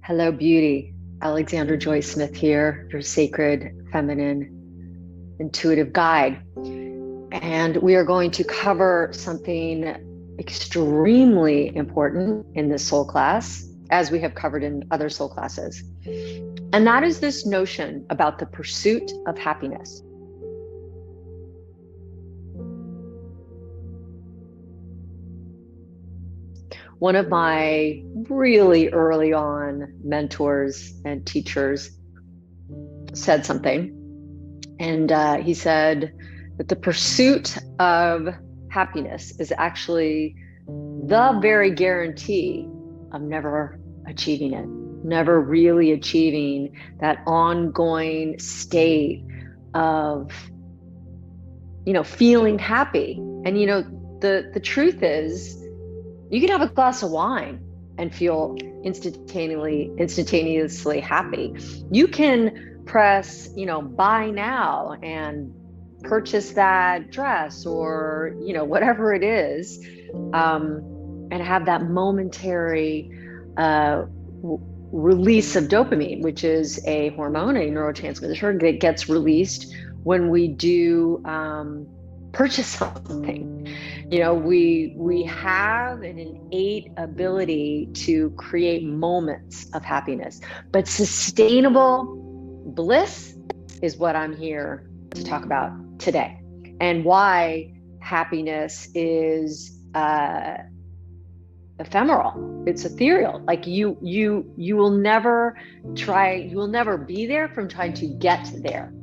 Hello, beauty. Alexandra Joy Smith here, your sacred, feminine, intuitive guide. And we are going to cover something extremely important in this soul class, as we have covered in other soul classes. And that is this notion about the pursuit of happiness. One of my really early on mentors and teachers said something, and he said that the pursuit of happiness is actually the very guarantee of never achieving it, never really achieving that ongoing state of, feeling happy. And, the truth is, you can have a glass of wine and feel instantaneously happy. You can press, buy now and purchase that dress or, whatever it is, and have that momentary release of dopamine, which is a hormone, a neurotransmitter that gets released when we do purchase something. We have an innate ability to create moments of happiness, but sustainable bliss is what I'm here to talk about today, and why happiness is ephemeral. It's ethereal. Like you will never be there from trying to get there.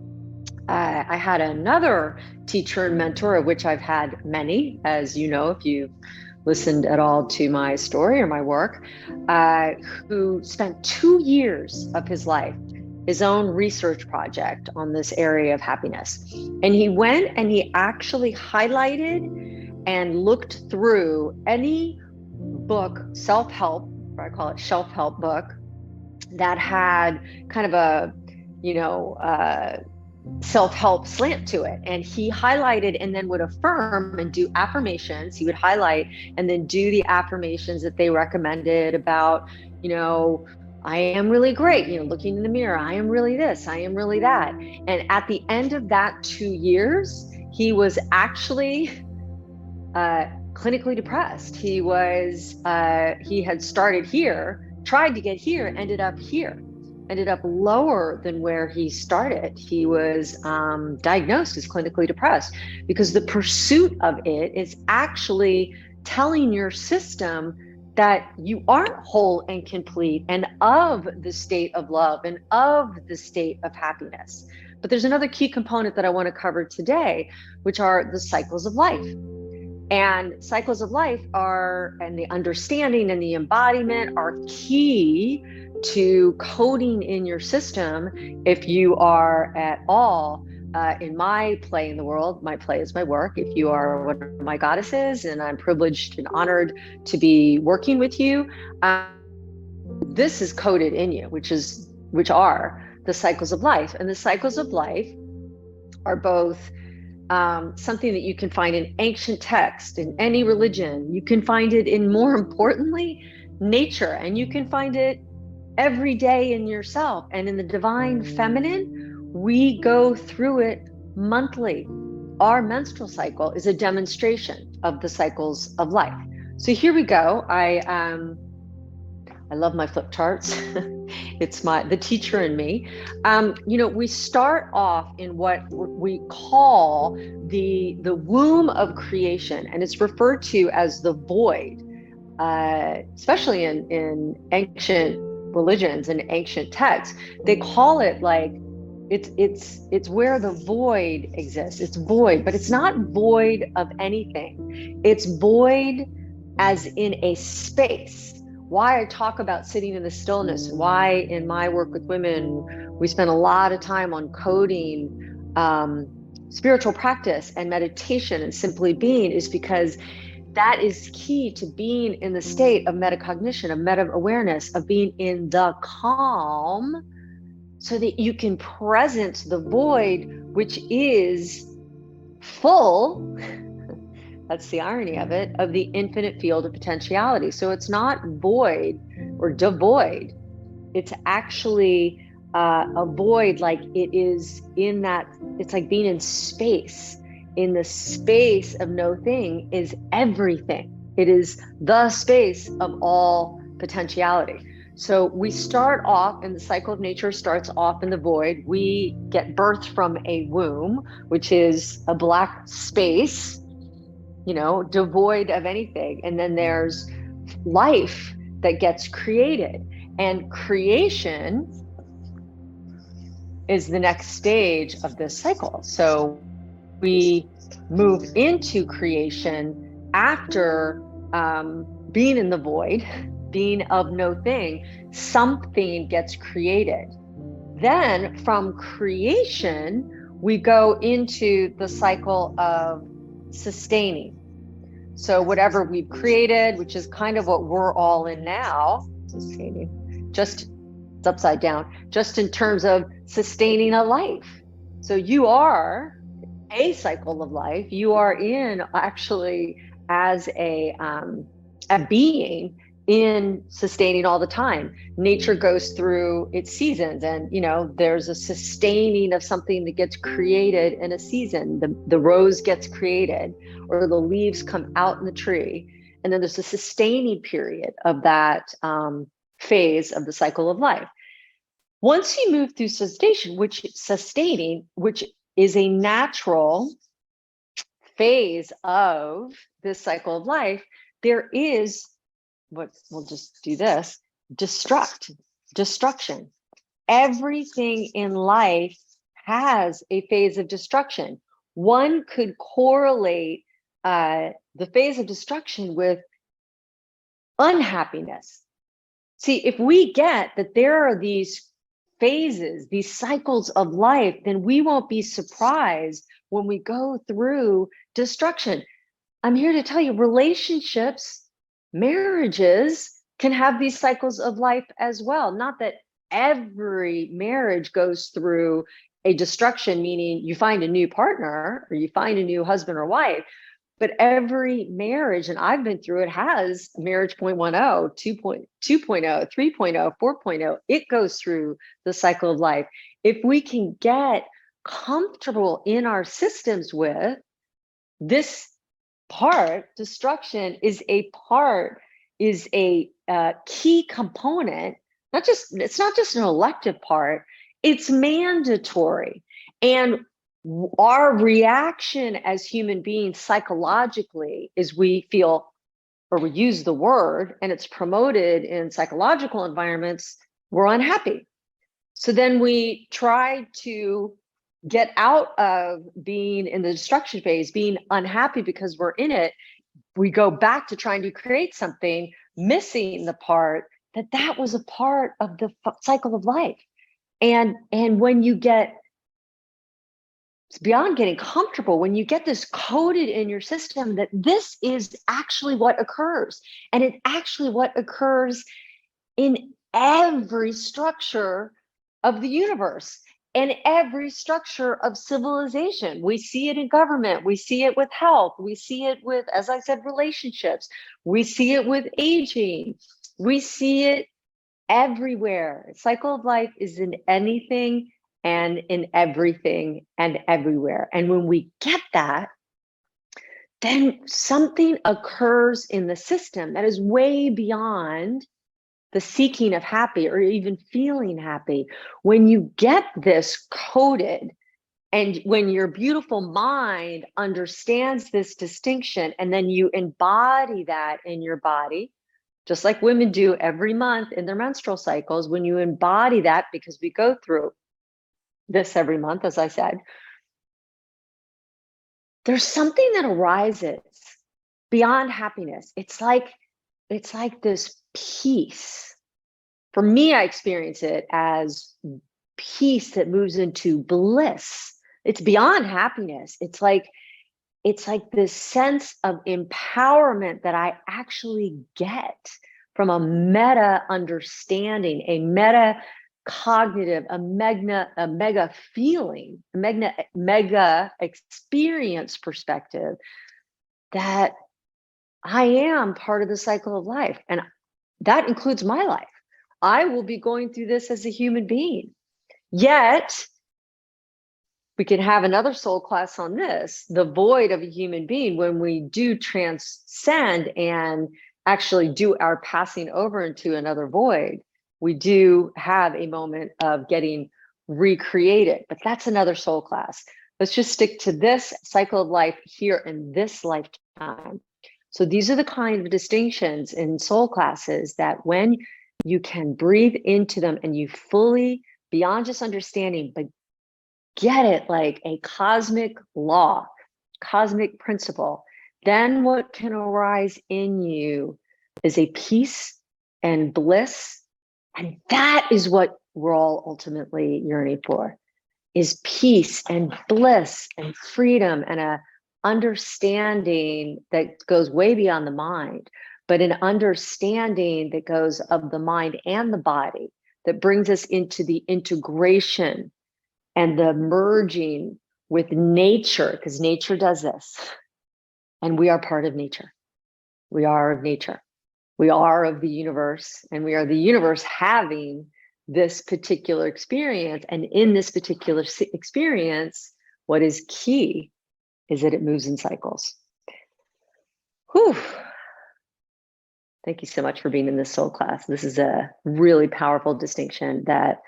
I had another teacher and mentor, of which I've had many, as you know, if you've listened at all to my story or my work, who spent 2 years of his life, his own research project on this area of happiness. And he went and he actually highlighted and looked through any book, self-help, or I call it shelf-help book, that had kind of a, self-help slant to it. And he highlighted and then would affirm and do affirmations. He would highlight and then do the affirmations that they recommended about, I am really great, looking in the mirror, I am really this, I am really that. And at the end of that 2 years, he was actually clinically depressed. He had started here, tried to get here, ended up lower than where he started. He was diagnosed as clinically depressed because the pursuit of it is actually telling your system that you aren't whole and complete and of the state of love and of the state of happiness. But there's another key component that I want to cover today, which are the cycles of life. And cycles of life and the understanding and the embodiment are key to coding in your system. If you are at all in my play in the world, my play is my work. If you are one of my goddesses, and I'm privileged and honored to be working with you, this is coded in you, which are the cycles of life. And the cycles of life are both something that you can find in ancient text, in any religion. You can find it in, more importantly, nature, and you can find it every day in yourself. And in the divine feminine, we go through it monthly. Our menstrual cycle is a demonstration of the cycles of life. So here we go. I love my flip charts. It's the teacher in me. We start off in what we call the womb of creation, and it's referred to as the void, especially in ancient religions and ancient texts. They call it like it's where the void exists. It's void, but it's not void of anything. It's void as in a space. Why I talk about sitting in the stillness, why in my work with women, we spend a lot of time on coding spiritual practice and meditation and simply being, is because that is key to being in the state of metacognition, of meta-awareness, of being in the calm, so that you can presence the void, which is full. That's the irony of it, of the infinite field of potentiality. So it's not void or devoid. it's actually a void, like it is in that, it's like being in space. In the space of no thing is everything. It is the space of all potentiality. So we start off, and the cycle of nature starts off in the void. We get birth from a womb, which is a black space, devoid of anything. And then there's life that gets created. And creation is the next stage of this cycle. So we move into creation after being in the void, being of no thing, something gets created. Then from creation, we go into the cycle of sustaining. So whatever we've created, which is kind of what we're all in now, sustaining, just it's upside down, just in terms of sustaining a life. So you are a cycle of life. You are in actually as a being in sustaining all the time. Nature goes through its seasons, and there's a sustaining of something that gets created in a season. The rose gets created, or the leaves come out in the tree, and then there's a sustaining period of that phase of the cycle of life. Once you move through sustaining, which is a natural phase of this cycle of life, there is what we'll just do this destruction. Everything in life has a phase of destruction. One could correlate the phase of destruction with unhappiness. See, if we get that there are these phases, these cycles of life, then we won't be surprised when we go through destruction. I'm here to tell you, relationships, marriages can have these cycles of life as well. Not that every marriage goes through a destruction, meaning you find a new partner or you find a new husband or wife, but every marriage, and I've been through it, has marriage 0.10, 2.0, 3.0, 4.0. It goes through the cycle of life. If we can get comfortable in our systems with this part, destruction is a key component. It's not just an elective part, it's mandatory. And our reaction as human beings psychologically is we feel, or we use the word, and it's promoted in psychological environments, we're unhappy. So then we try to get out of being in the destruction phase, being unhappy because we're in it. We go back to trying to create something, missing the part that was a part of the cycle of life. And when you get, it's beyond getting comfortable, when you get this coded in your system that this is actually what occurs, and it's actually what occurs in every structure of the universe and every structure of civilization. We see it in government, we see it with health, we see it with, as I said, relationships, we see it with aging, we see it everywhere. Cycle of life is in anything and in everything and everywhere. And when we get that, then something occurs in the system that is way beyond the seeking of happy or even feeling happy. When you get this coded, and when your beautiful mind understands this distinction, and then you embody that in your body, just like women do every month in their menstrual cycles, when you embody that, because we go through this every month, as I said, there's something that arises beyond happiness. It's like this peace. For me, I experience it as peace that moves into bliss. It's beyond happiness. It's like this sense of empowerment that I actually get from a meta understanding, a meta cognitive, a mega feeling, a mega experience perspective, that I am part of the cycle of life. And that includes my life. I will be going through this as a human being. Yet, we can have another soul class on this, the void of a human being, when we do transcend and actually do our passing over into another void, we do have a moment of getting recreated, but that's another soul class. Let's just stick to this cycle of life here in this lifetime. So these are the kind of distinctions in soul classes that when you can breathe into them and you fully, beyond just understanding, but get it like a cosmic law, cosmic principle, then what can arise in you is a peace and bliss. And that is what we're all ultimately yearning for, is peace and bliss and freedom and a understanding that goes way beyond the mind, but an understanding that goes of the mind and the body, that brings us into the integration and the merging with nature, because nature does this. And we are part of nature. We are of nature. We are of the universe, and we are the universe having this particular experience. And in this particular experience, what is key is that it moves in cycles. Whew. Thank you so much for being in this soul class. This is a really powerful distinction that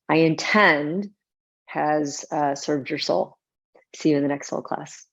I intend has served your soul. See you in the next soul class.